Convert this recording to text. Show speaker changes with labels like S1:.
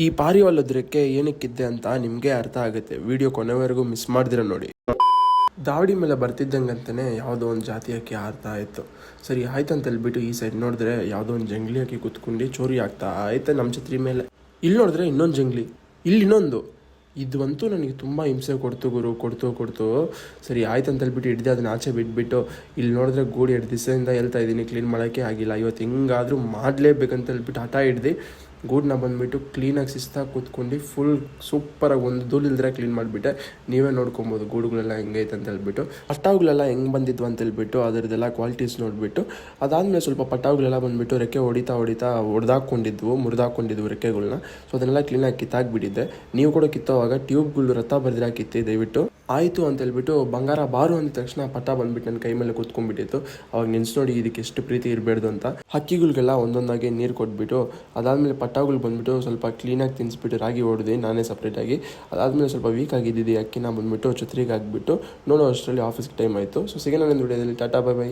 S1: ಈ ಪಾರಿವಾಳದ್ರಕ್ಕೆ ಏನಕ್ಕಿದ್ದೆ ಅಂತ ನಿಮಗೆ ಅರ್ಥ ಆಗುತ್ತೆ. ವಿಡಿಯೋ ಕೊನೆವರೆಗೂ ಮಿಸ್ ಮಾಡ್ದಿರ ನೋಡಿ. ದಾವಡಿ ಮೇಲೆ ಬರ್ತಿದ್ದಂಗಂತಲೇ ಯಾವುದೋ ಒಂದು ಜಾತಿ ಹಕ್ಕಿ ಆರ್ತಾ ಆಯಿತು. ಸರಿ ಆಯ್ತು ಹೇಳ್ಬಿಟ್ಟು ಈ ಸೈಡ್ ನೋಡಿದ್ರೆ ಯಾವುದೋ ಒಂದು ಜಂಗ್ಲಿ ಹಕ್ಕಿ ಕುತ್ಕೊಂಡು ಚೋರಿ ಆಗ್ತಾ ಆಯ್ತು ನಮ್ಮ ಛತ್ರಿ ಮೇಲೆ. ಇಲ್ಲಿ ನೋಡಿದ್ರೆ ಇನ್ನೊಂದು ಜಂಗ್ಲಿ, ಇಲ್ಲಿ ಇನ್ನೊಂದು. ಇದಂತೂ ನನಗೆ ತುಂಬ ಹಿಂಸೆ ಕೊಡ್ತು ಗುರು, ಕೊಡ್ತು. ಸರಿ ಆಯ್ತು ಹೇಳ್ಬಿಟ್ಟು ಹಿಡ್ದೆ ಅದನ್ನ ಆಚೆ ಬಿಟ್ಬಿಟ್ಟು ಇಲ್ಲಿ ನೋಡಿದ್ರೆ ಗೂಡು 2 ದಿವಸದಿಂದ ಹೇಳ್ತಾ ಇದ್ದೀನಿ ಕ್ಲೀನ್ ಮಾಡೋಕ್ಕೆ ಆಗಿಲ್ಲ. ಇವತ್ತು ಹೆಂಗಾದರೂ ಮಾಡಲೇಬೇಕಂತ ಹೇಳ್ಬಿಟ್ಟು ಹಠ ಹಿಡ್ದು ಗೂಡನ್ನ ಬಂದುಬಿಟ್ಟು ಕ್ಲೀನಾಗಿ ಶಿಸ್ತಾಗಿ ಕೂತ್ಕೊಂಡು ಫುಲ್ ಸೂಪರಾಗಿ ಒಂದು ಧೂಳಿಲ್ದ್ರೆ ಕ್ಲೀನ್ ಮಾಡಿಬಿಟ್ಟೆ. ನೀವೇ ನೋಡ್ಕೊಬೋದು ಗೂಡುಗಳೆಲ್ಲ ಹೆಂಗೈತೆ ಅಂತ ಹೇಳ್ಬಿಟ್ಟು. ಪಟಾವುಗಳೆಲ್ಲ ಹೆಂಗೆ ಬಂದಿದ್ವು ಅಂತ ಹೇಳ್ಬಿಟ್ಟು ಅದರದ್ದೆಲ್ಲ ಕ್ವಾಲಿಟೀಸ್ ನೋಡಿಬಿಟ್ಟು ಅದಾದಮೇಲೆ ಸ್ವಲ್ಪ ಪಟಾವುಗಳೆಲ್ಲ ಬಂದುಬಿಟ್ಟು ರೆಕ್ಕೆ ಹೊಡಿತಾ ಮುರಿದಾಕೊಂಡಿದ್ವು ರೆಕ್ಕೆಗಳನ್ನ. ಸೊ ಅದನ್ನೆಲ್ಲ ಕ್ಲೀನಾಗಿ ಕಿತ್ತಾಕ್ಬಿಟ್ಟಿದ್ದೆ. ನೀವು ಕೂಡ ಕಿತ್ತೋವಾಗ ಟ್ಯೂಬ್ಗಳು ರಥ ಬರ್ದಿರ ಕಿತ್ತಿ ದಯವಿಟ್ಟು. ಆಯಿತು ಅಂತ ಹೇಳ್ಬಿಟ್ಟು ಬಂಗಾರ ಬಾರು ಅಂದ ತಕ್ಷಣ ಪಟ ಬಂದ್ಬಿಟ್ಟು ನನ್ನ ಕೈ ಮೇಲೆ ಕೂತ್ಕೊಂಡ್ಬಿಟ್ಟಿತ್ತು. ಅವಾಗ ನೆನ್ಸ್ ನೋಡಿ ಇದಕ್ಕೆ ಎಷ್ಟು ಪ್ರೀತಿ ಇರಬೇಡ್ದು ಅಂತ. ಹಕ್ಕಿಗಳಿಗೆಲ್ಲ ಒಂದೊಂದಾಗಿ ನೀರು ಕೊಟ್ಬಿಟ್ಟು ಅದಾದಮೇಲೆ ಪಟಾಗಳು ಬಂದುಬಿಟ್ಟು ಸ್ವಲ್ಪ ಕ್ಲೀನಾಗಿ ತಿನ್ನಿಸ್ಬಿಟ್ಟು ರಾಗಿ ಹೊಡೆದು ನಾನೇ ಸಪ್ರೇಟಾಗಿ. ಅದಾದಮೇಲೆ ಸ್ವಲ್ಪ ವೀಕ್ ಆಗಿದ್ದಿದ್ದು ಅಕ್ಕಿನ ಬಂದುಬಿಟ್ಟು ಛತ್ರಿಗೆ ಹಾಕ್ಬಿಟ್ಟು ನೋಡೋ ಅಷ್ಟರಲ್ಲಿ ಆಫೀಸ್ಗೆ ಟೈಮ್ ಆಯಿತು. ಸೊ ಸಿಗೋಣ ವಿಡಿಯೋದಲ್ಲಿ. Tata, bye bye.